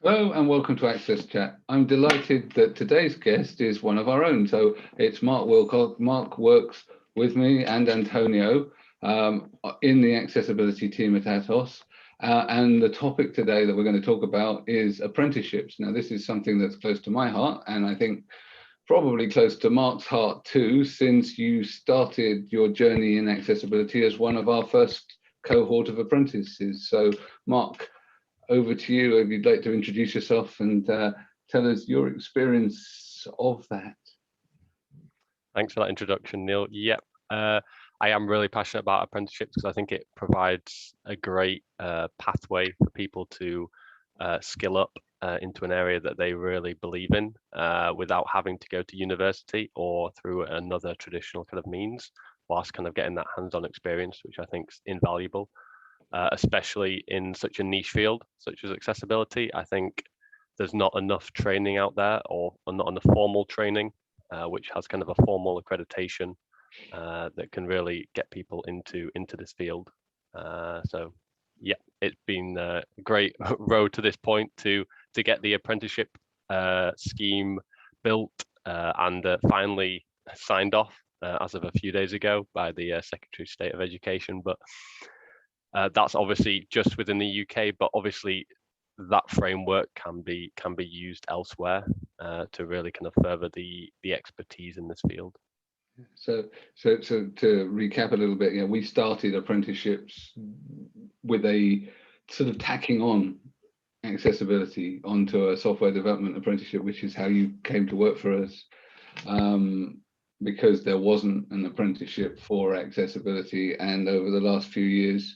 Hello and welcome to AXSChat. I'm delighted that today's guest is one of our own. So it's Mark Wilcock. Mark works with me and Antonio in the accessibility team at Atos. And the topic today that we're going to talk about is apprenticeships. Now, this is something that's close to my heart, and I think probably close to Mark's heart too, since you started your journey in accessibility as one of our first cohort of apprentices. So, Mark, over to you if you'd like to introduce yourself and tell us your experience of that. Thanks for that introduction, Neil. Yep, I am really passionate about apprenticeships because I think it provides a great pathway for people to skill up into an area that they really believe in without having to go to university or through another traditional kind of means, whilst kind of getting that hands-on experience, which I think is invaluable. Especially in such a niche field such as accessibility. I think there's not enough training out there, or not enough formal training, which has kind of a formal accreditation that can really get people into this field. So yeah, it's been a great road to this point to get the apprenticeship scheme built and finally signed off as of a few days ago by the Secretary of State of Education. But that's obviously just within the UK, but obviously that framework can be used elsewhere to really kind of further the expertise in this field. So to recap a little bit, yeah, we started apprenticeships with a sort of tacking on accessibility onto a software development apprenticeship, which is how you came to work for us, because there wasn't an apprenticeship for accessibility. And over the last few years,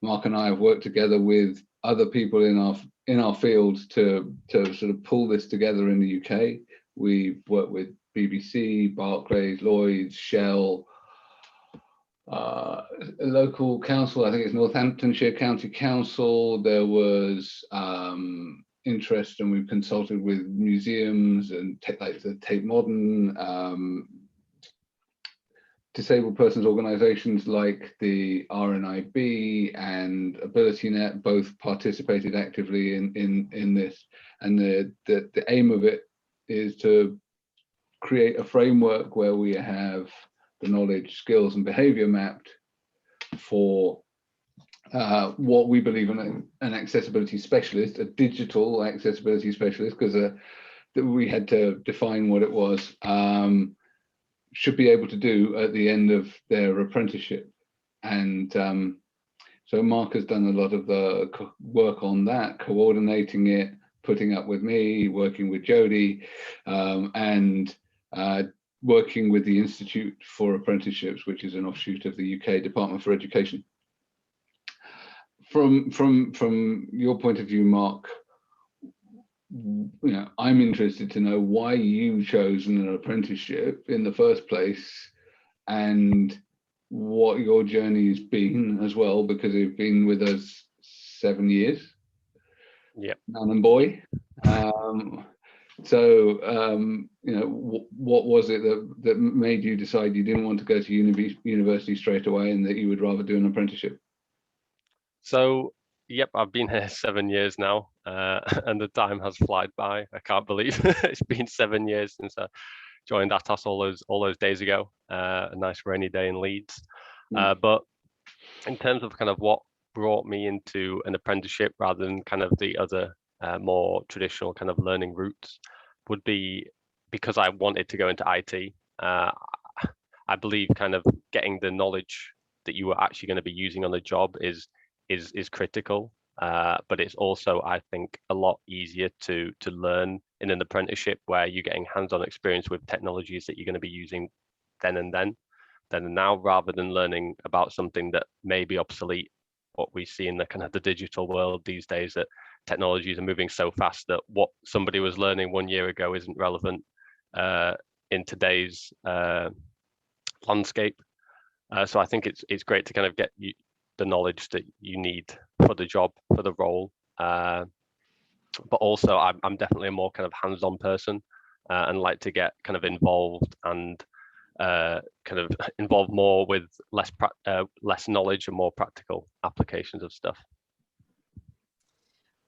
Mark and I have worked together with other people in our field to sort of pull this together in the UK. We've worked with BBC, Barclays, Lloyds, Shell, a local council, I think it's Northamptonshire County Council. There was interest, and we've consulted with museums and like the Tate Modern, disabled persons organisations like the RNIB and AbilityNet both participated actively in this, and the aim of it is to create a framework where we have the knowledge, skills and behaviour mapped for what we believe in an accessibility specialist, a digital accessibility specialist, because we had to define what it was, should be able to do at the end of their apprenticeship. And so Mark has done a lot of the work on that, coordinating it, putting up with me, working with Jody, and working with the Institute for Apprenticeships, which is an offshoot of the UK Department for Education. From your point of view, Mark, I'm interested to know why you chose an apprenticeship in the first place, and what your journey has been as well, because you've been with us 7 years. Yeah, man and boy. So what was it that made you decide you didn't want to go to university straight away, and that you would rather do an apprenticeship? So yep, I've been here 7 years now, and the time has flied by. I can't believe it's been 7 years since I joined Atos all those days ago. A nice rainy day in Leeds. But in terms of kind of what brought me into an apprenticeship rather than kind of the other more traditional kind of learning routes, would be because I wanted to go into IT. I believe kind of getting the knowledge that you are actually going to be using on the job is critical, but it's also, I think, a lot easier to learn in an apprenticeship where you're getting hands-on experience with technologies that you're going to be using then and now, rather than learning about something that may be obsolete. What we see in the kind of the digital world these days, that technologies are moving so fast that what somebody was learning 1 year ago isn't relevant in today's landscape. So I think it's great to kind of get the knowledge that you need for the job, for the role. But also I'm definitely a more kind of hands-on person, and like to get kind of involved and kind of involved more with less knowledge and more practical applications of stuff.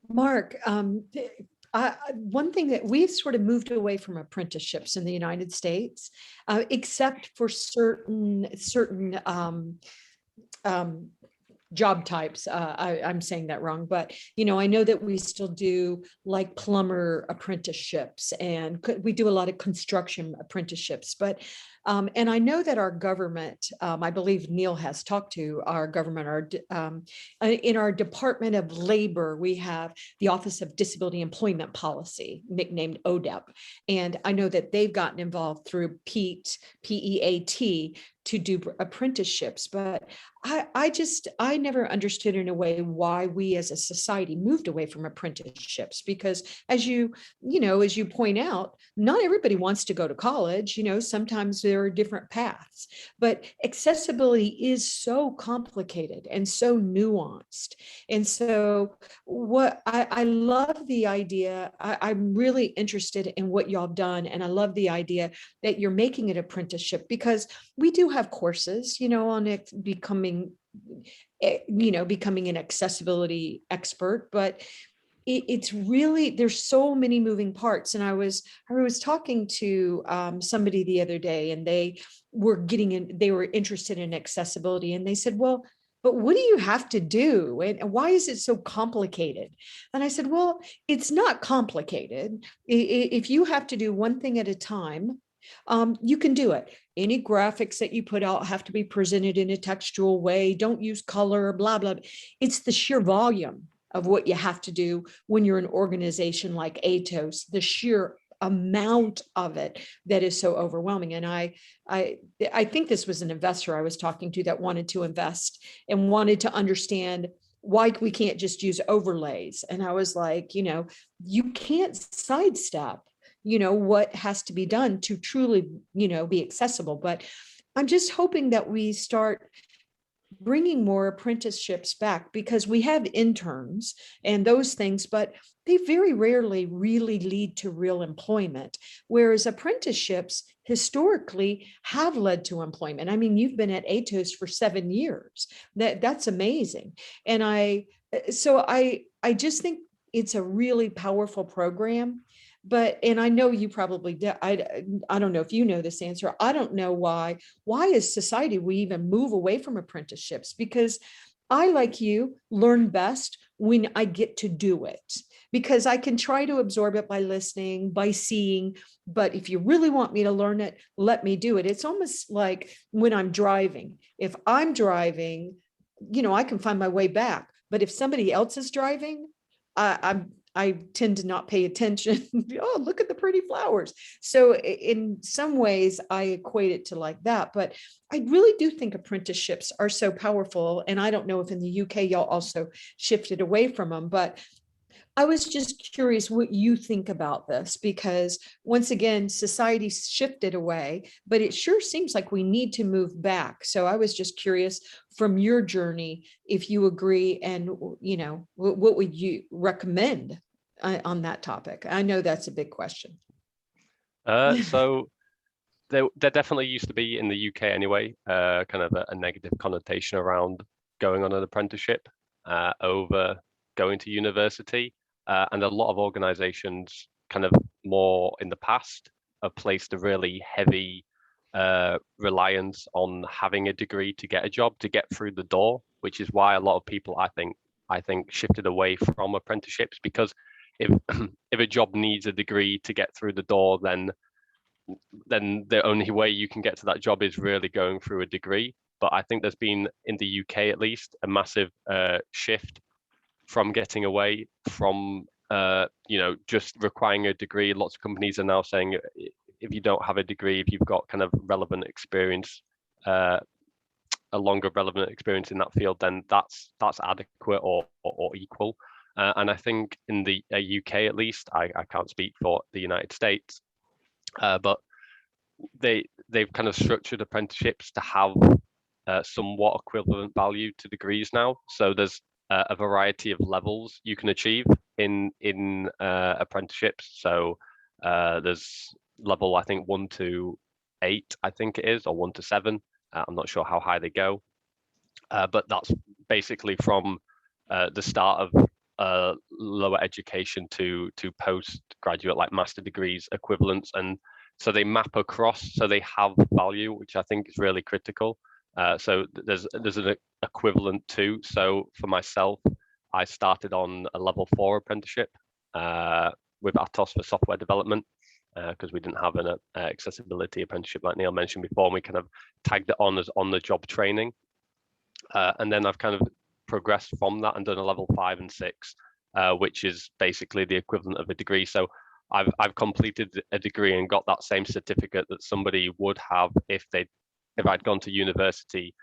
Mark, one thing that we've sort of moved away from apprenticeships in the United States, except for certain job types. I'm saying that wrong, but I know that we still do like plumber apprenticeships, and we do a lot of construction apprenticeships. But and I know that our government, I believe Neil has talked to our government, in our Department of Labor, we have the Office of Disability Employment Policy, nicknamed ODEP. And I know that they've gotten involved through PEAT to do apprenticeships, but I never understood in a way why we as a society moved away from apprenticeships, because as you point out, not everybody wants to go to college. Sometimes there are different paths, but accessibility is so complicated and so nuanced. And so what I love the idea, I'm really interested in what y'all have done. And I love the idea that you're making it apprenticeship, because we do have courses, on it becoming an accessibility expert, but it's really, there's so many moving parts. And I was talking to somebody the other day, and they were interested in accessibility, and they said, well, but what do you have to do? And why is it so complicated? And I said, well, it's not complicated. If you have to do one thing at a time, you can do it. Any graphics that you put out have to be presented in a textual way. Don't use color, blah, blah. It's the sheer volume of what you have to do when you're an organization like Atos, the sheer amount of it that is so overwhelming. And I think this was an investor I was talking to that wanted to invest and wanted to understand why we can't just use overlays. And I was like, you can't sidestep what has to be done to truly, be accessible. But I'm just hoping that we start bringing more apprenticeships back, because we have interns and those things, but they very rarely really lead to real employment. Whereas apprenticeships historically have led to employment. I mean, you've been at Atos for 7 years. That's amazing. And I just think it's a really powerful program. But, and I know you probably do, I don't know if you know this answer. I don't know why as society we even move away from apprenticeships, because I, like you, learn best when I get to do it, because I can try to absorb it by listening, by seeing. But if you really want me to learn it, let me do it. It's almost like when I'm driving. If I'm driving, I can find my way back. But if somebody else is driving, I tend to not pay attention. Oh, look at the pretty flowers. So in some ways I equate it to like that, but I really do think apprenticeships are so powerful. And I don't know if in the UK y'all also shifted away from them, but I was just curious what you think about this, because once again, society shifted away, but it sure seems like we need to move back. So I was just curious from your journey, if you agree, and, what would you recommend on that topic? I know that's a big question. So there definitely used to be in the UK anyway, kind of a negative connotation around going on an apprenticeship over going to university. And a lot of organizations kind of more in the past have placed a really heavy reliance on having a degree to get a job, to get through the door, which is why a lot of people, I think shifted away from apprenticeships, because if a job needs a degree to get through the door, then the only way you can get to that job is really going through a degree. But I think there's been, in the UK at least, a massive shift from getting away from just requiring a degree. Lots of companies are now saying if you don't have a degree, if you've got kind of relevant experience, a longer relevant experience in that field, then that's adequate or equal. And I think in the UK at least, I can't speak for the United States, but they've kind of structured apprenticeships to have somewhat equivalent value to degrees now. So there's a variety of levels you can achieve in apprenticeships. So there's level, I think 1 to 8, I think it is, or 1 to 7. I'm not sure how high they go, but that's basically from the start of lower education to postgraduate, like master degrees equivalents, and so they map across, so they have value, which I think is really critical. So there's an equivalent too. So for myself, I started on a level 4 apprenticeship with Atos for software development, because we didn't have an accessibility apprenticeship like Neil mentioned before, and we kind of tagged it on as on-the-job training. And then I've kind of progressed from that and done a level 5 and 6, which is basically the equivalent of a degree. So I've completed a degree and got that same certificate that somebody would have if I'd gone to university,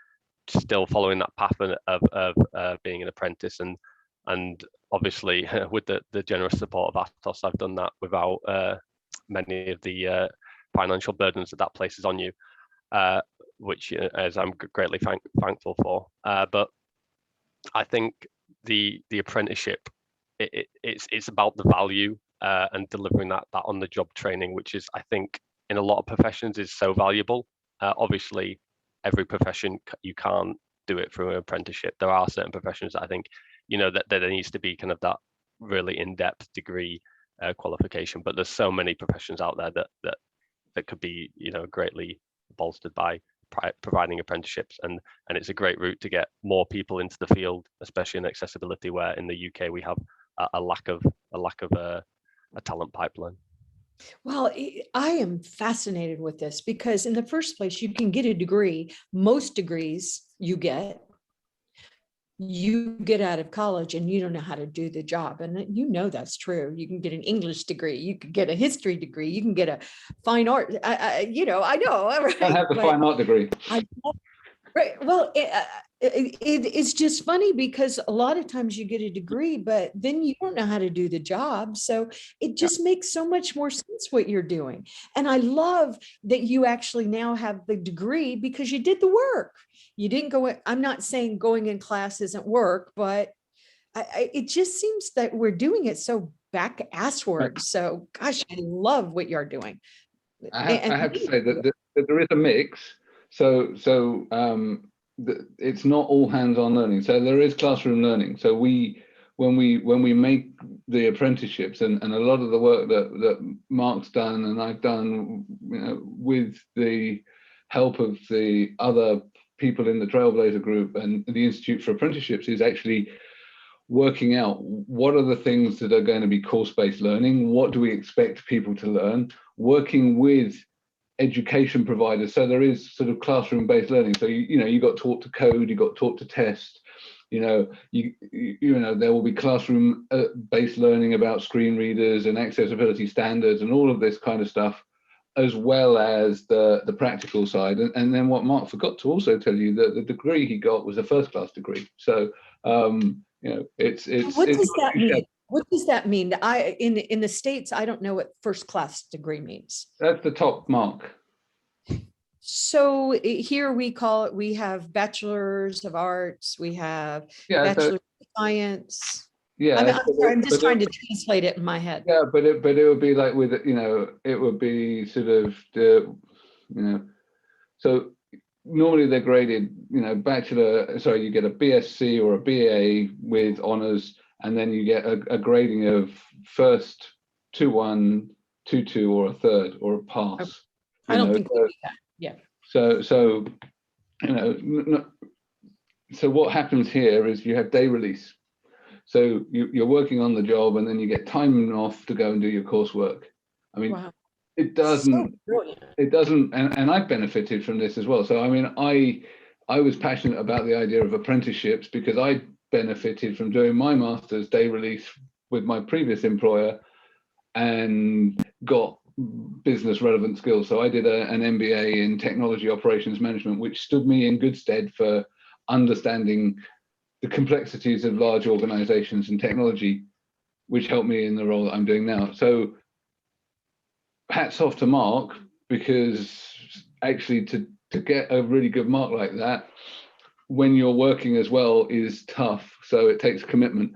still following that path of being an apprentice. And obviously with the generous support of Atos, I've done that without many of the financial burdens that places on you, which as I'm greatly thankful for. But I think the apprenticeship, it's about the value and delivering that on the job training, which is, I think, in a lot of professions is so valuable. Obviously, every profession you can't do it through an apprenticeship. There are certain professions that I think, that there needs to be kind of that really in-depth degree qualification. But there's so many professions out there that could be, greatly bolstered by providing apprenticeships, and it's a great route to get more people into the field, especially in accessibility, where in the UK we have a lack of a talent pipeline. Well, I am fascinated with this because in the first place, you can get a degree. Most degrees you get out of college and you don't know how to do the job. And that's true. You can get an English degree, you could get a history degree, you can get a fine art. I know. Right? I have the fine art degree. Right. Well, it's just funny because a lot of times you get a degree, but then you don't know how to do the job. So it just makes so much more sense what you're doing. And I love that you actually now have the degree because you did the work. You didn't go, I'm not saying going in class isn't work, but it just seems that we're doing it so back assward. So gosh, I love what you're doing. I have to say that there is a mix. So it's not all hands-on learning. So there is classroom learning. So when we make the apprenticeships and a lot of the work that Mark's done and I've done, with the help of the other people in the Trailblazer group and the Institute for Apprenticeships, is actually working out what are the things that are going to be course-based learning, what do we expect people to learn, working with education providers. So there is sort of classroom-based learning. So you got taught to code, you got taught to test. There will be classroom-based learning about screen readers and accessibility standards and all of this kind of stuff, as well as the practical side. And then what Mark forgot to also tell you, that the degree he got was a first-class degree. So it's what does that mean? What does that mean? In the States, I don't know what first class degree means. That's the top mark. So here we have bachelors of arts, we have bachelor of science. Yeah, I'm just trying to translate it in my head. Yeah, but it would be like with it would be sort of so normally they're graded, bachelor. Sorry, you get a BSc or a BA with honors. And then you get a grading of first, 2-1, 2-2, or a third, or a pass. I don't think we do that. Yeah. So so what happens here is you have day release. So you're working on the job, and then you get time off to go and do your coursework. I mean, wow. It doesn't, and I've benefited from this as well. So I mean, I was passionate about the idea of apprenticeships because I benefited from doing my master's day release with my previous employer and got business relevant skills. So I did an MBA in technology operations management, which stood me in good stead for understanding the complexities of large organizations and technology, which helped me in the role that I'm doing now. So hats off to Mark, because actually to get a really good mark like that when you're working as well is tough. So it takes commitment.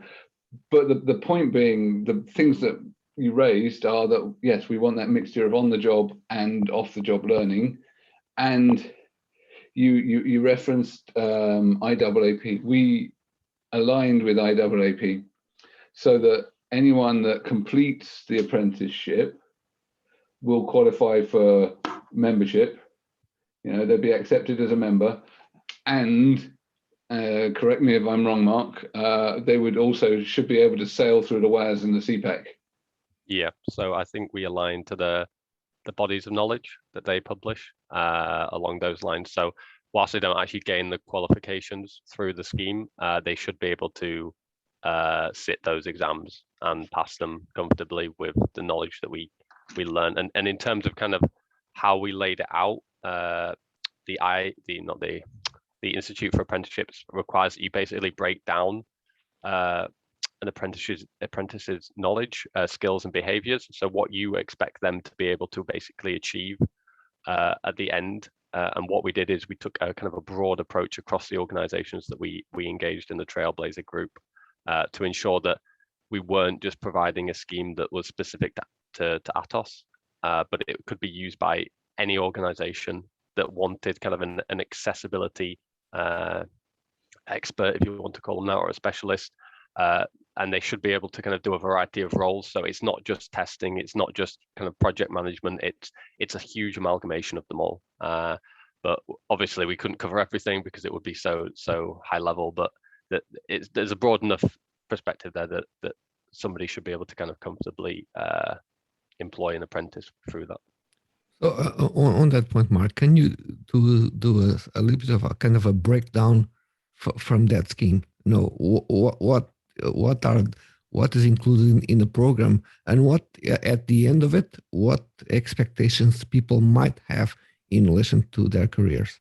But the point being, the things that you raised are that, yes, we want that mixture of on the job and off the job learning. And you referenced IAAP. We aligned with IAAP. so that anyone that completes the apprenticeship will qualify for membership. They'll be accepted as a member, and correct me if I'm wrong, Mark, they should be able to sail through the WAS and the CPAC. Yeah, so I think we align to the bodies of knowledge that they publish along those lines. So whilst they don't actually gain the qualifications through the scheme, they should be able to sit those exams and pass them comfortably with the knowledge that we learn. And in terms of kind of how we laid it out, the Institute for Apprenticeships requires that you basically break down an apprentice's knowledge, skills and behaviors. So what you expect them to be able to basically achieve at the end. And what we did is we took a kind of a broad approach across the organizations that we engaged in the Trailblazer group to ensure that we weren't just providing a scheme that was specific to Atos, but it could be used by any organization that wanted kind of an accessibility expert, if you want to call them that, or a specialist. And they should be able to kind of do a variety of roles. So it's not just testing, it's not just kind of project management, it's a huge amalgamation of them all. But obviously we couldn't cover everything because it would be so high level, but there's a broad enough perspective there that somebody should be able to kind of comfortably employ an apprentice through that. So on that point, Mark, can you do a little bit of a kind of a breakdown from that scheme? What is included in the program, and what at the end of it, what expectations people might have in relation to their careers?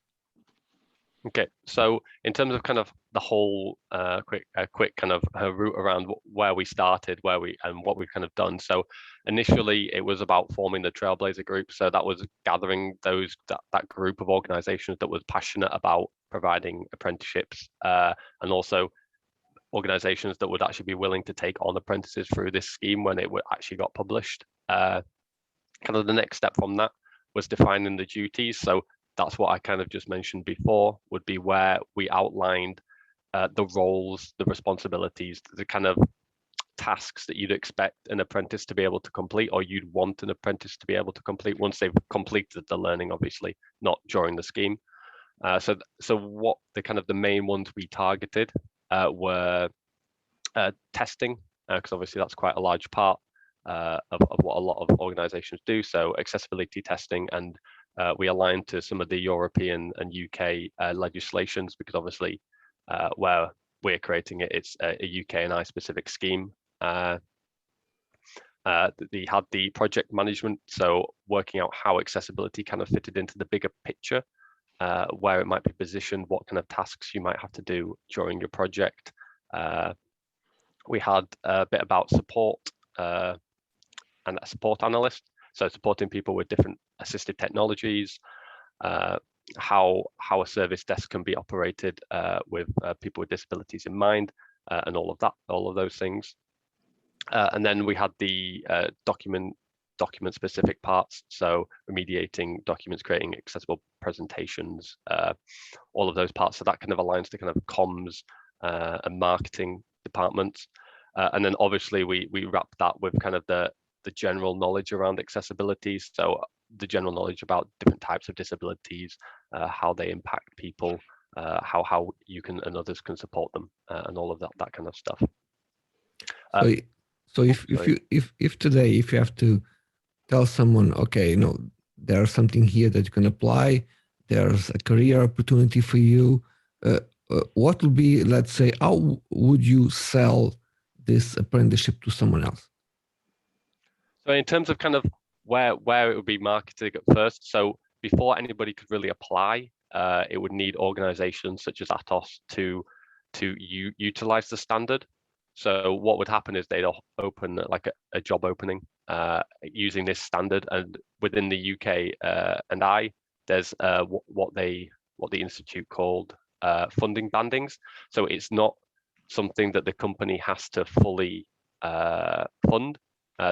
Okay, so in terms of kind of the whole quick kind of route around where we started, and what we've kind of done. So initially it was about forming the Trailblazer group. So that was gathering that group of organizations that was passionate about providing apprenticeships, and also organizations that would actually be willing to take on apprentices through this scheme when it actually got published. Kind of the next step from that was defining the duties. So that's what I kind of just mentioned before, would be where we outlined the roles, the responsibilities, the kind of tasks that you'd expect an apprentice to be able to complete, or you'd want an apprentice to be able to complete once they've completed the learning, obviously, not during the scheme. So what the kind of the main ones we targeted were testing, because obviously that's quite a large part of what a lot of organizations do. So accessibility testing, and we aligned to some of the European and UK legislations, because obviously where we're creating it, it's a UK and I specific scheme. They had the project management, so working out how accessibility kind of fitted into the bigger picture, where it might be positioned, what kind of tasks you might have to do during your project. We had a bit about support and a support analyst, so supporting people with different assistive technologies, how a service desk can be operated with people with disabilities in mind, and all of those things. And then we had the document specific parts, so remediating documents, creating accessible presentations, all of those parts. So that kind of aligns to kind of comms and marketing departments. And then obviously we wrap that with kind of the general knowledge around accessibility. So the general knowledge about different types of disabilities, how they impact people, how you can and others can support them, and all of that kind of stuff. So if today, if you have to tell someone, okay, there's something here that you can apply, there's a career opportunity for you, what would be, let's say, how would you sell this apprenticeship to someone else? So in terms of kind of where it would be marketed at first, so before anybody could really apply, it would need organizations such as Atos to utilize the standard. So what would happen is they'd open like a job opening using this standard, and within the UK and I, there's what the institute called funding bandings. So it's not something that the company has to fully fund.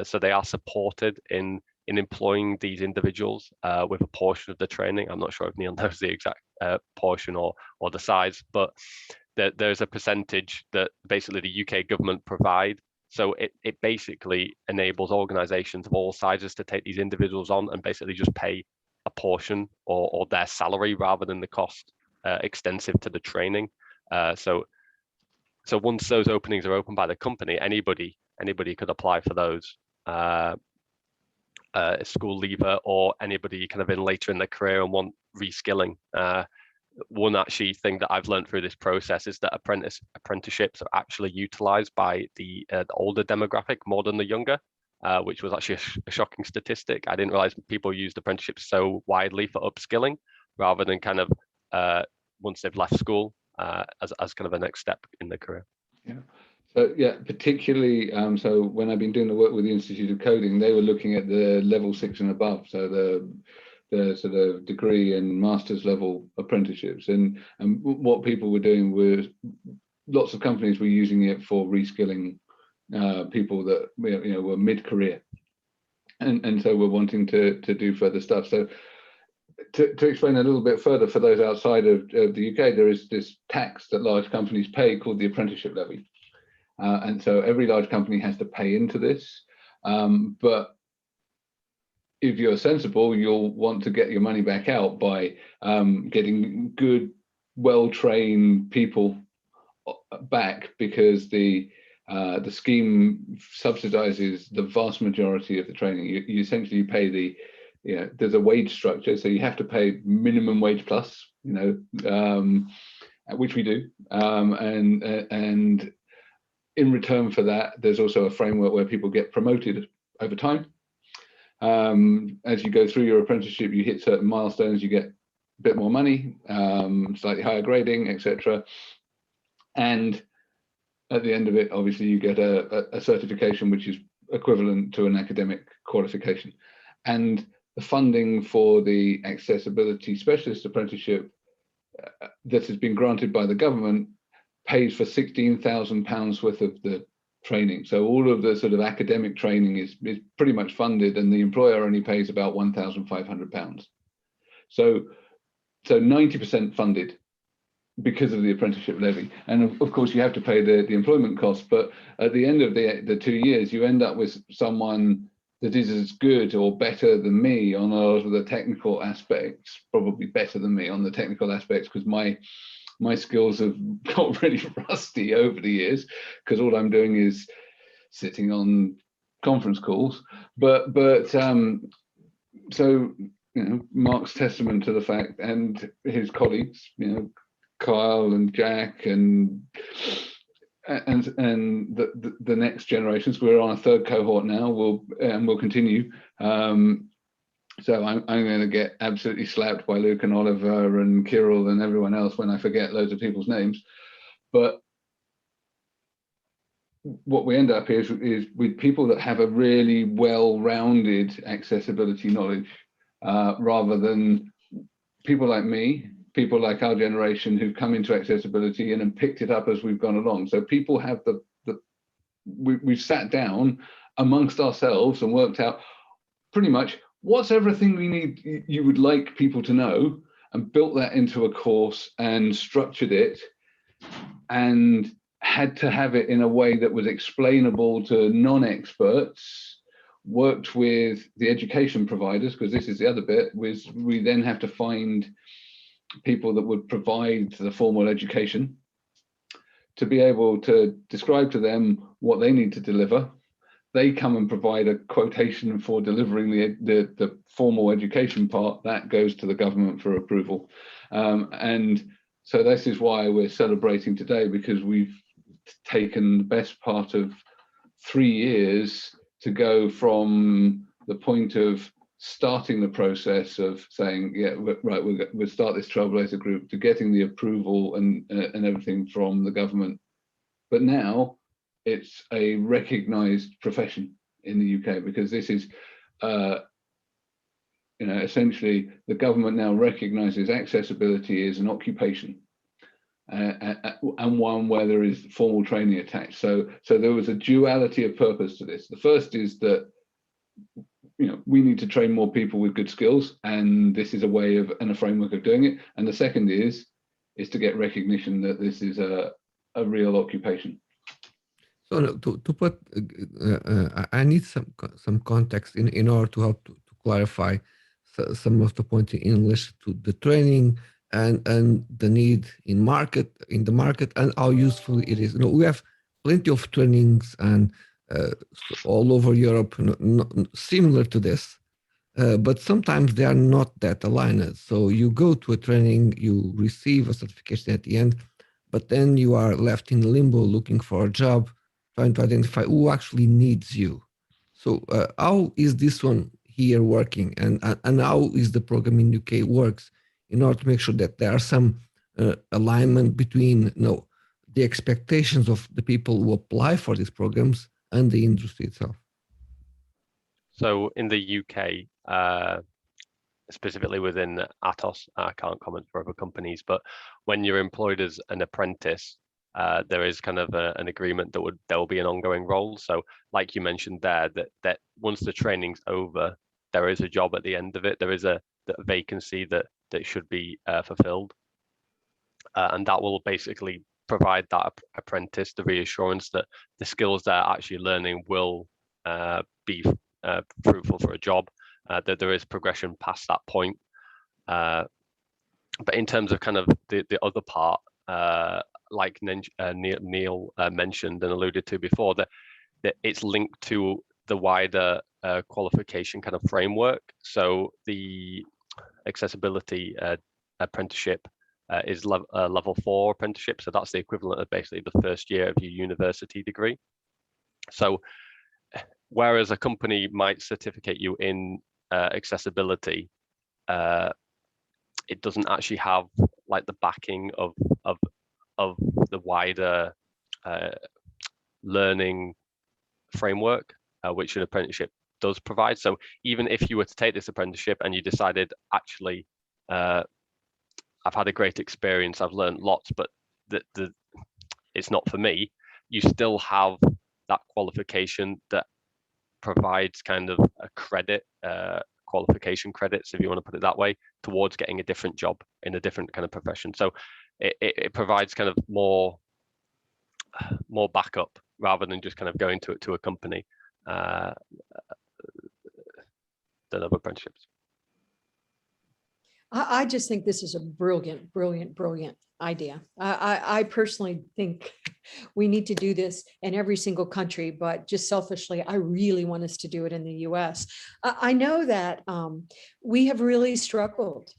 So they are supported in employing these individuals with a portion of the training. I'm not sure if Neil knows the exact portion or the size, but there's a percentage that basically the UK government provide So it basically enables organizations of all sizes to take these individuals on and basically just pay a portion or their salary rather than the cost extensive to the training. So once those openings are opened by the company, anybody could apply for those. A school leaver or anybody kind of in later in their career and want reskilling. One actually thing that I've learned through this process is that apprenticeships are actually utilized by the older demographic more than the younger, which was actually a shocking statistic. I didn't realize people used apprenticeships so widely for upskilling rather than kind of once they've left school as kind of a next step in their career. Yeah. So yeah, particularly so when I've been doing the work with the Institute of Coding, they were looking at the level 6 and above, so the sort of degree and master's level apprenticeships, and what people were doing was lots of companies were using it for reskilling people that were mid-career, and so we're wanting to do further stuff. So to explain a little bit further for those outside of the UK, there is this tax that large companies pay called the apprenticeship levy. And so every large company has to pay into this. But if you're sensible, you'll want to get your money back out by getting good, well-trained people back, because the scheme subsidizes the vast majority of the training. You essentially pay the, there's a wage structure, so you have to pay minimum wage plus, which we do, and in return for that, there's also a framework where people get promoted over time. As you go through your apprenticeship, you hit certain milestones, you get a bit more money, slightly higher grading, etc. And at the end of it, obviously, you get a certification which is equivalent to an academic qualification. And the funding for the accessibility specialist apprenticeship that has been granted by the government pays for £16,000 worth of the training. So all of the sort of academic training is pretty much funded, and the employer only pays about £1,500. So 90% funded because of the apprenticeship levy. And of course you have to pay the employment costs, but at the end of the 2 years, you end up with someone that is as good or better than me on a lot of the technical aspects, probably better than me on the technical aspects, because my skills have got really rusty over the years, because all I'm doing is sitting on conference calls. But so Mark's testament to the fact, and his colleagues, Kyle and Jack and the next generations. We're on a third cohort now. We'll continue. So I'm going to get absolutely slapped by Luke and Oliver and Kirill and everyone else when I forget loads of people's names. But what we end up is with people that have a really well-rounded accessibility knowledge, rather than people like me, people like our generation who've come into accessibility and have picked it up as we've gone along. So people have we've sat down amongst ourselves and worked out pretty much what's everything we need, you would like people to know, and built that into a course and structured it, and had to have it in a way that was explainable to non-experts, worked with the education providers, because this is the other bit, was we then have to find people that would provide the formal education to be able to describe to them what they need to deliver. They come and provide a quotation for delivering the formal education part that goes to the government for approval. And so this is why we're celebrating today, because we've taken the best part of 3 years to go from the point of starting the process of saying, yeah, right, we'll start this trailblazer group, to getting the approval and everything from the government. But now it's a recognized profession in the UK, because this is, essentially the government now recognizes accessibility as an occupation, and one where there is formal training attached. So there was a duality of purpose to this. The first is that, we need to train more people with good skills, and this is a way of and a framework of doing it. And the second is to get recognition that this is a real occupation. So no, to put, I need some context in order to help to clarify some of the points in English to the training and the need in the market and how useful it is. You know, we have plenty of trainings and all over Europe, similar to this, but sometimes they are not that aligned. So you go to a training, you receive a certification at the end, but then you are left in limbo looking for a job, trying to identify who actually needs you. So how is this one here working, and how is the program in UK works in order to make sure that there are some alignment between the expectations of the people who apply for these programs and the industry itself? So in the UK, specifically within Atos, I can't comment for other companies, but when you're employed as an apprentice, there is kind of an agreement that there will be an ongoing role. So like you mentioned there, that once the training's over, there is a job at the end of it. There is a vacancy that should be fulfilled. And that will basically provide that apprentice the reassurance that the skills they're actually learning will be fruitful for a job, that there is progression past that point. But in terms of kind of the other part, like Neil mentioned and alluded to before, that it's linked to the wider qualification kind of framework. So the accessibility apprenticeship is level 4 apprenticeship. So that's the equivalent of basically the first year of your university degree. So whereas a company might certificate you in accessibility, it doesn't actually have like the backing of the wider learning framework, which an apprenticeship does provide. So even if you were to take this apprenticeship and you decided, actually, I've had a great experience, I've learned lots, but it's not for me, you still have that qualification that provides kind of a credit, qualification credits, if you want to put it that way, towards getting a different job in a different kind of profession. So it provides kind of more backup rather than just kind of going to a company than other apprenticeships. I just think this is a brilliant, brilliant, brilliant idea. I personally think we need to do this in every single country, but just selfishly, I really want us to do it in the US. I know that we have really struggled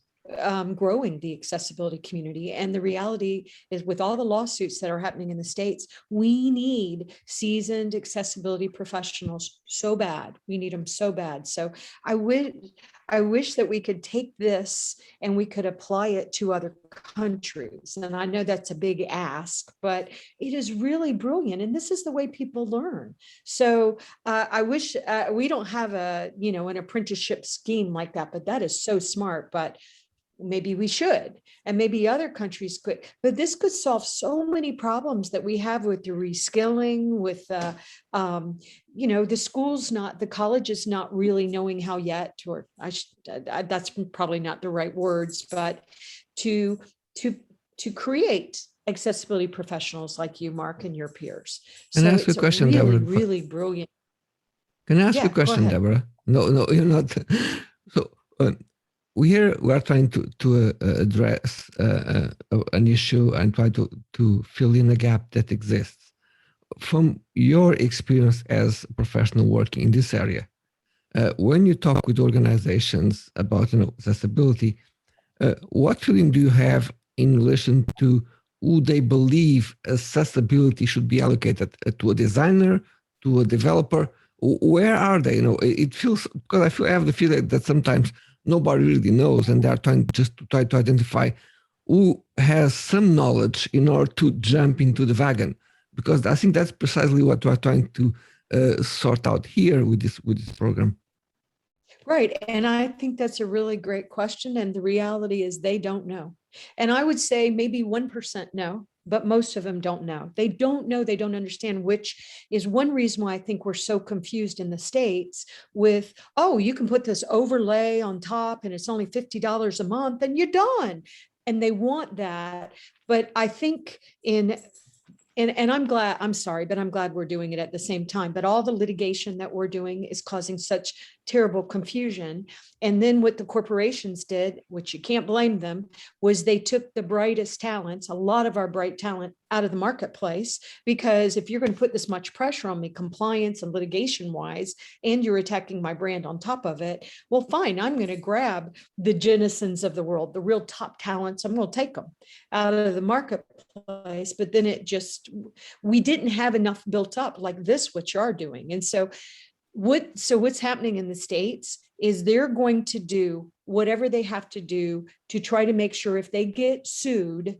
growing the accessibility community. And the reality is, with all the lawsuits that are happening in the States, we need seasoned accessibility professionals so bad. We need them so bad. So I wish that we could take this and we could apply it to other countries. And I know that's a big ask, but it is really brilliant. And this is the way people learn. So I wish we don't have an apprenticeship scheme like that, but that is so smart. But maybe we should, and maybe other countries could, but this could solve so many problems that we have with the reskilling, with the schools, the colleges not really knowing how yet, or that's probably not the right words, but to create accessibility professionals like you, Mark, and your peers. Can I ask you a question, really, Deborah? Really brilliant. Can I ask you a question, Deborah? No, you're not. So we are trying to address an issue and try to fill in a gap that exists. From your experience as a professional working in this area, when you talk with organizations about accessibility, what feeling do you have in relation to who they believe accessibility should be allocated to? A designer, to a developer? Where are they? It feels, because I have the feeling that sometimes nobody really knows, and they're trying to identify who has some knowledge in order to jump into the wagon. Because I think that's precisely what we're trying to sort out here with this program. Right. And I think that's a really great question. And the reality is they don't know. And I would say maybe 1% know, but most of them don't know. They don't know, they don't understand, which is one reason why I think we're so confused in the States with, oh, you can put this overlay on top and it's only $50 a month and you're done. And they want that. But I think in and I'm sorry, but I'm glad we're doing it at the same time. But all the litigation that we're doing is causing such terrible confusion. And then what the corporations did, which you can't blame them, was they took the brightest talents, a lot of our bright talent, out of the marketplace. Because if you're going to put this much pressure on me, compliance and litigation wise, and you're attacking my brand on top of it, well, fine, I'm going to grab the Jennisons of the world, the real top talents. I'm going to take them out of the marketplace. But then we didn't have enough built up like this, what you are doing. And so what's happening in the States is they're going to do whatever they have to do to try to make sure if they get sued,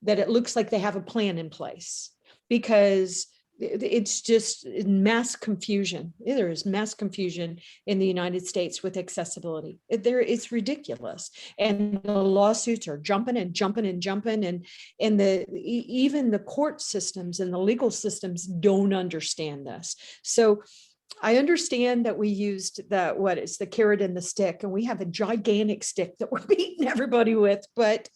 that it looks like they have a plan in place, because it's just mass confusion. There is mass confusion in the United States with accessibility. It's ridiculous. And the lawsuits are jumping and jumping and jumping. And even the court systems and the legal systems don't understand this. So I understand that we used it's the carrot and the stick, and we have a gigantic stick that we're beating everybody with. But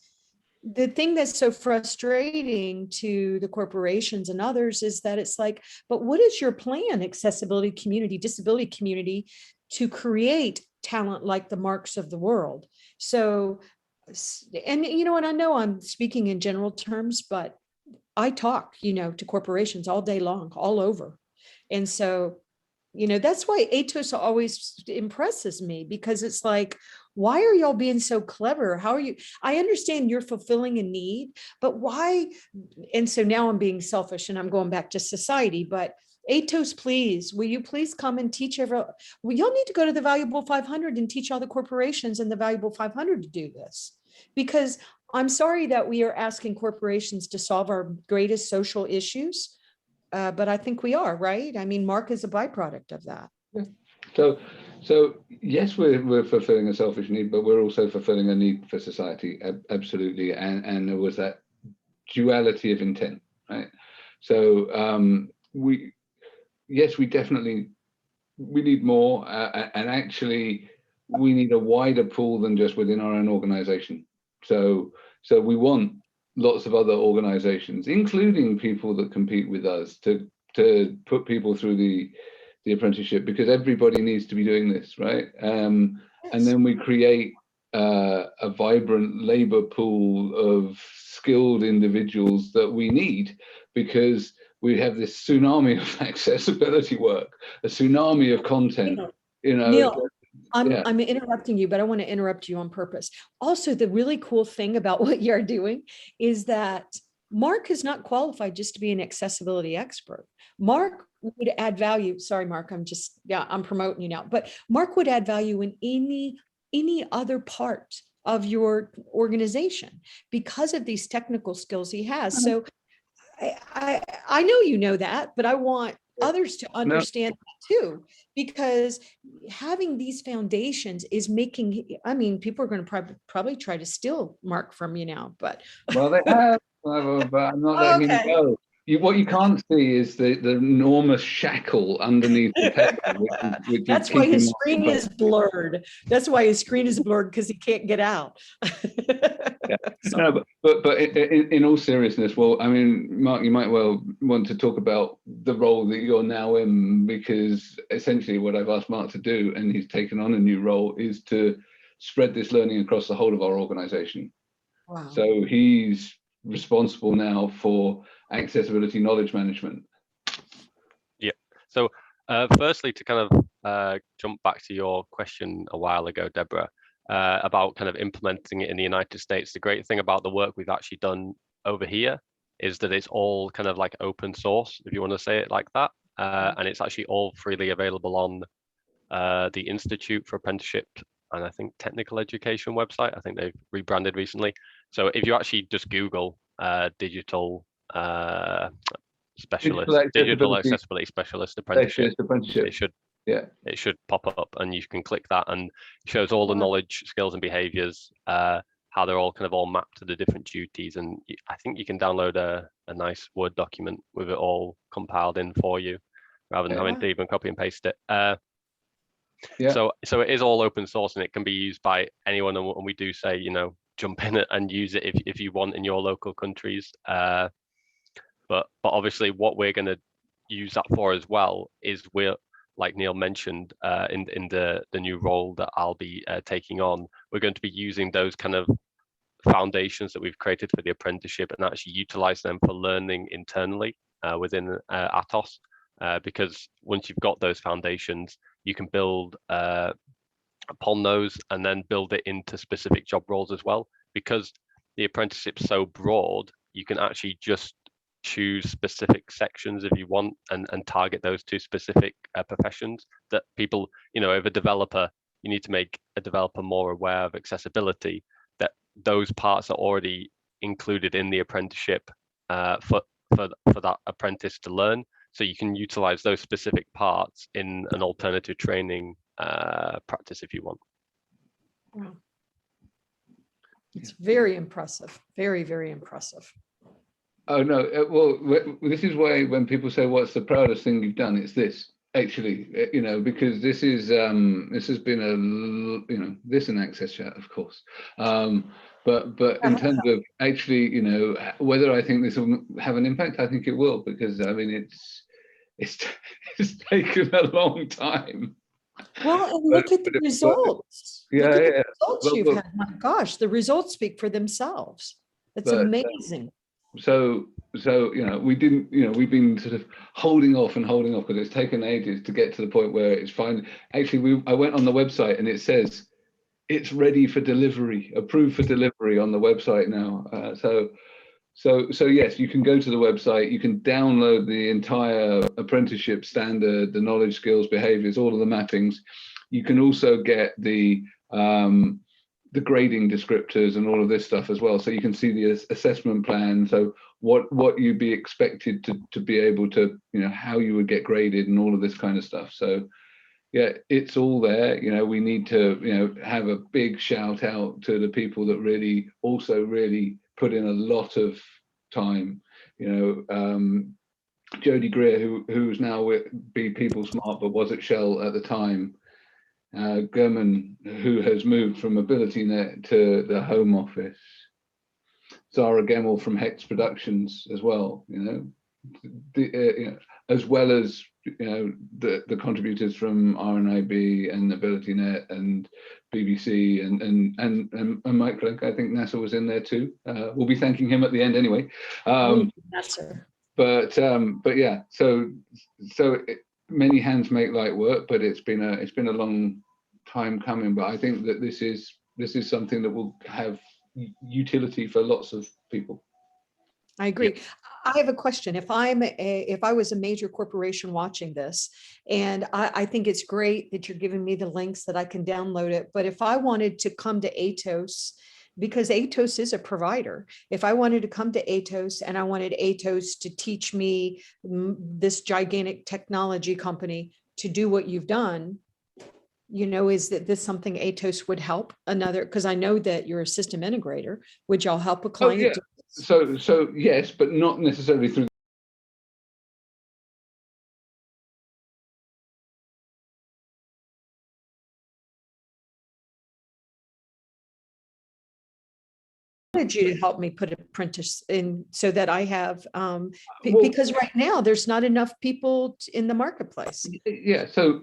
the thing that's so frustrating to the corporations and others is that it's like, but what is your plan, accessibility community, disability community, to create talent like the Marks of the world? So, and and I know I'm speaking in general terms, but I talk, to corporations all day long, all over. And so, that's why Atos always impresses me, because it's like, why are y'all being so clever? How are you? I understand you're fulfilling a need, but why? And so now I'm being selfish and I'm going back to society, but Atos, please, will you please come and teach y'all need to go to the Valuable 500 and teach all the corporations in the Valuable 500 to do this. Because I'm sorry that we are asking corporations to solve our greatest social issues. But I think we are, right? I mean, Mark is a byproduct of that. Yeah. So yes, we're fulfilling a selfish need, but we're also fulfilling a need for society, absolutely. And there was that duality of intent, right? So we definitely need more, and actually we need a wider pool than just within our own organization. So we want lots of other organizations, including people that compete with us, to put people through the apprenticeship, because everybody needs to be doing this, right? And then we create a vibrant labor pool of skilled individuals that we need, because we have this tsunami of accessibility work, a tsunami of content, Neil, I'm interrupting you, but I want to interrupt you on purpose. Also, the really cool thing about what you're doing is that Mark is not qualified just to be an accessibility expert. Mark would add value. Sorry, Mark, I'm promoting you now, but Mark would add value in any other part of your organization because of these technical skills he has. So I know you know that, but I want others to understand that too, because having these foundations is making, people are going to probably try to steal Mark from you now, but. Well, they have, but I'm not letting him go. What you can't see is the enormous shackle underneath the table. That's why his screen is blurred. That's why his screen is blurred, because he can't get out. Yeah. No, but in all seriousness, well, Mark, you might well want to talk about the role that you're now in, because essentially what I've asked Mark to do, and he's taken on a new role, is to spread this learning across the whole of our organization. Wow. So he's responsible now for accessibility knowledge management. Yeah. So firstly, to kind of jump back to your question a while ago, Deborah, about kind of implementing it in the United States, the great thing about the work we've actually done over here is that it's all kind of like open source, if you want to say it like that. And it's actually all freely available on the Institute for Apprenticeship and I think Technical Education website. I think they've rebranded recently. So if you actually just Google digital accessibility specialist apprenticeship, it should pop up, and you can click that, and it shows all the knowledge, skills, and behaviors, how they're all kind of all mapped to the different duties. And I think you can download a nice Word document with it all compiled in for you, rather than having to even copy and paste it. So it is all open source, and it can be used by anyone. And we do say, jump in and use it if you want in your local countries. But obviously what we're going to use that for as well is we're, like Neil mentioned, in the new role that I'll be taking on, we're going to be using those kind of foundations that we've created for the apprenticeship and actually utilize them for learning internally within Atos, because once you've got those foundations, you can build upon those and then build it into specific job roles as well. Because the apprenticeship's so broad, you can actually just choose specific sections if you want and target those to specific professions that people, if a developer, you need to make a developer more aware of accessibility, that those parts are already included in the apprenticeship for that apprentice to learn. So you can utilize those specific parts in an alternative training practice if you want. Wow. It's very impressive. Very, very impressive. Oh no, well, this is why when people say what's the proudest thing you've done, it's this actually, because this has been this and AXSChat, of course, but in terms of actually, whether I think this will have an impact, I think it will, because I mean it's taken a long time. Well, and look at the results. Yeah, look at yeah. the results you've had. My gosh, the results speak for themselves. It's amazing. So we didn't, we've been sort of holding off because it's taken ages to get to the point where it's fine. Actually, I went on the website and it says it's ready for delivery, approved for delivery on the website now. So yes, you can go to the website, you can download the entire apprenticeship standard, the knowledge, skills, behaviors, all of the mappings. You can also get the grading descriptors and all of this stuff as well. So you can see the assessment plan. So what you'd be expected to be able to, how you would get graded and all of this kind of stuff. So yeah, it's all there. We need to, have a big shout out to the people that really put in a lot of time. Jodie Greer, who's now with Be People Smart, but was at Shell at the time. German, who has moved from AbilityNet to the Home Office. Zara Gemmell from Hex Productions as well, as well as the contributors from RNIB and AbilityNet and BBC and Mike Link. I think NASA was in there too. We'll be thanking him at the end anyway. But yeah, so many hands make light work, but it's been a long time coming. But I think that this is something that will have utility for lots of people. I agree. Yeah. I have a question. If I was a major corporation watching this, and I think it's great that you're giving me the links that I can download it. But if I wanted to come to Atos, because Atos is a provider, if I wanted to come to Atos and I wanted Atos to teach me this gigantic technology company to do what you've done, is that this something Atos would help another? Because I know that you're a system integrator. Would y'all help a client? Oh, yeah. So yes, but not necessarily through. I wanted you to help me put apprentice in so that I have, because right now there's not enough people in the marketplace. Yeah. So,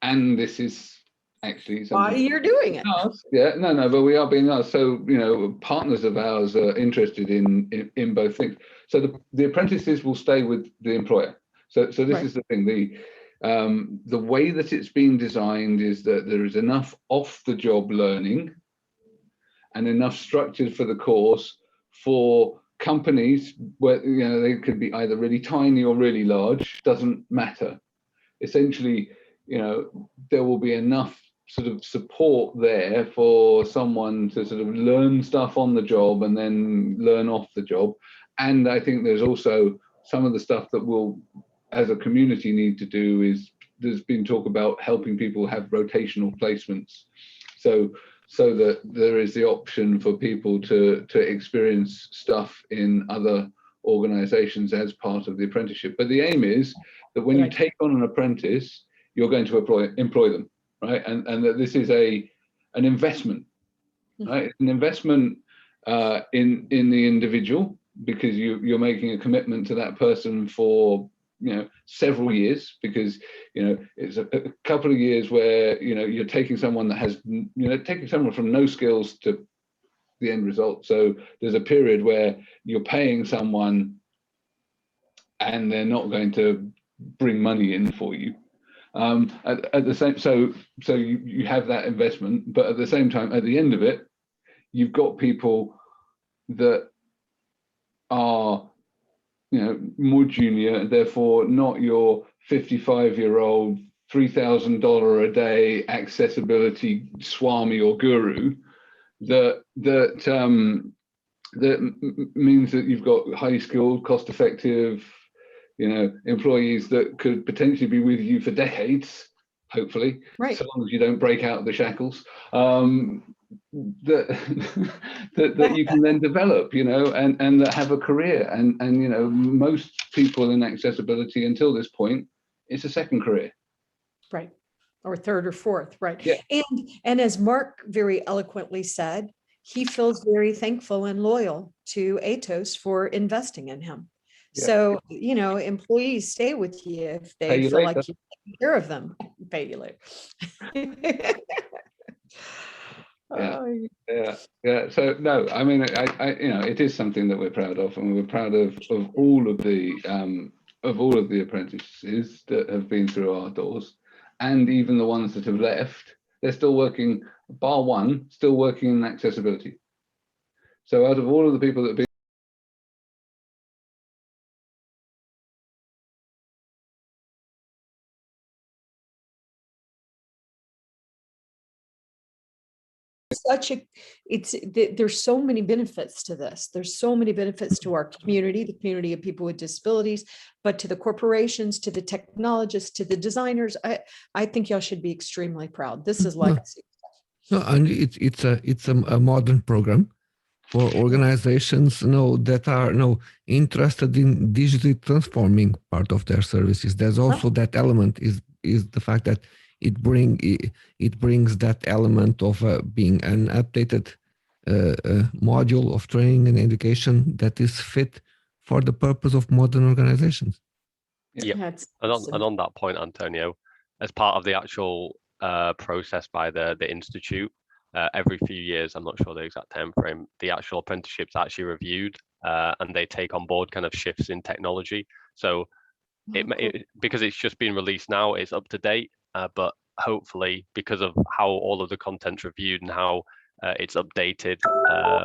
and this is actually why you're doing it. Yeah, no, but we are being asked. So, partners of ours are interested in both things. So the apprentices will stay with the employer. So this right. is the thing. The way that it's being designed is that there is enough off-the-job learning and enough structured for the course for companies where they could be either really tiny or really large. Doesn't matter. Essentially, there will be enough sort of support there for someone to sort of learn stuff on the job and then learn off the job. And I think there's also some of the stuff that we'll, as a community, need to do is there's been talk about helping people have rotational placements. So that there is the option for people to experience stuff in other organizations as part of the apprenticeship. But the aim is that when you take on an apprentice, you're going to employ them, right? And that this is an investment, right? An investment in the individual, because you're making a commitment to that person for several years, because it's a couple of years where you're taking someone that has taking someone from no skills to the end result. So there's a period where you're paying someone and they're not going to bring money in for you. At the same, so you have that investment, but at the same time, at the end of it, you've got people that are more junior, and therefore not your 55-year-old $3,000 a day accessibility swami or guru. That means that you've got highly skilled, cost-effective, employees that could potentially be with you for decades, hopefully, right, so long as you don't break out of the shackles. That you can then develop, and that have a career. And most people in accessibility until this point, it's a second career. right, or third or fourth, right. Yeah. And as Mark very eloquently said, he feels very thankful and loyal to Atos for investing in him. Yeah. So, employees stay with you if they feel like you're taking care of them. Pay you later. Yeah. So no, I mean, I it is something that we're proud of, and we're proud of all of the apprentices that have been through our doors, and even the ones that have left. They're still working, bar one, still working in accessibility. So out of all of the people that have been there's so many benefits to this. There's so many benefits to our community, the community of people with disabilities, but to the corporations, to the technologists, to the designers. I think y'all should be extremely proud. This is legacy. No, and it's a modern program for organizations that are interested in digitally transforming part of their services. There's also that element is the fact that it brings that element of being an updated module of training and education that is fit for the purpose of modern organizations. Yeah, and on that point, Antonio, as part of the actual process by the Institute, every few years, I'm not sure the exact time frame, the actual apprenticeships actually reviewed, and they take on board kind of shifts in technology. So because it's just been released now, it's up to date, but hopefully because of how all of the content's reviewed and how it's updated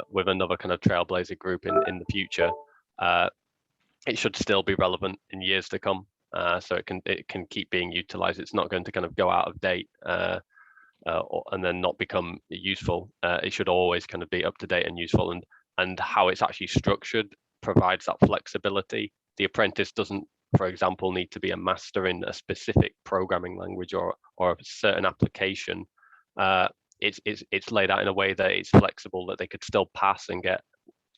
with another kind of trailblazer group in the future, it should still be relevant in years to come. So it can keep being utilized. It's not going to kind of go out of date and then not become useful. It should always kind of be up to date and useful, and how it's actually structured provides that flexibility. The apprentice doesn't, for example, need to be a master in a specific programming language or a certain application. It's laid out in a way that it's flexible, that they could still pass and get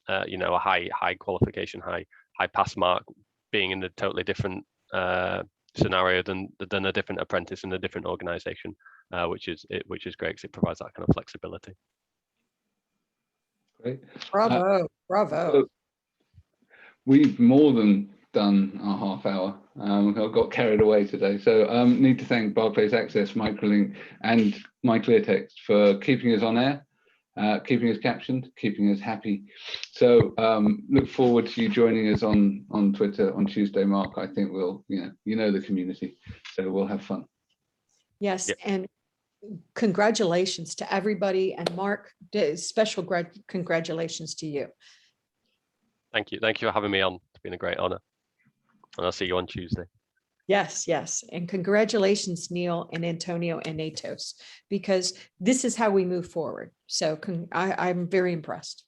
a high qualification, high pass mark, being in a totally different scenario than a different apprentice in a different organization, which is great because it provides that kind of flexibility. Great. Bravo. So we've more than done our half hour. I got carried away today, so need to thank Barclays Access, Microlink, and MyClearText for keeping us on air, keeping us captioned, keeping us happy. So look forward to you joining us on Twitter on Tuesday, Mark. I think we'll, the community, so we'll have fun. Yes, Yep. and congratulations to everybody, and Mark, special congratulations to you. Thank you for having me on. It's been a great honor, and I'll see you on Tuesday. Yes, and congratulations, Neil and Antonio and Atos, because this is how we move forward. So I'm very impressed.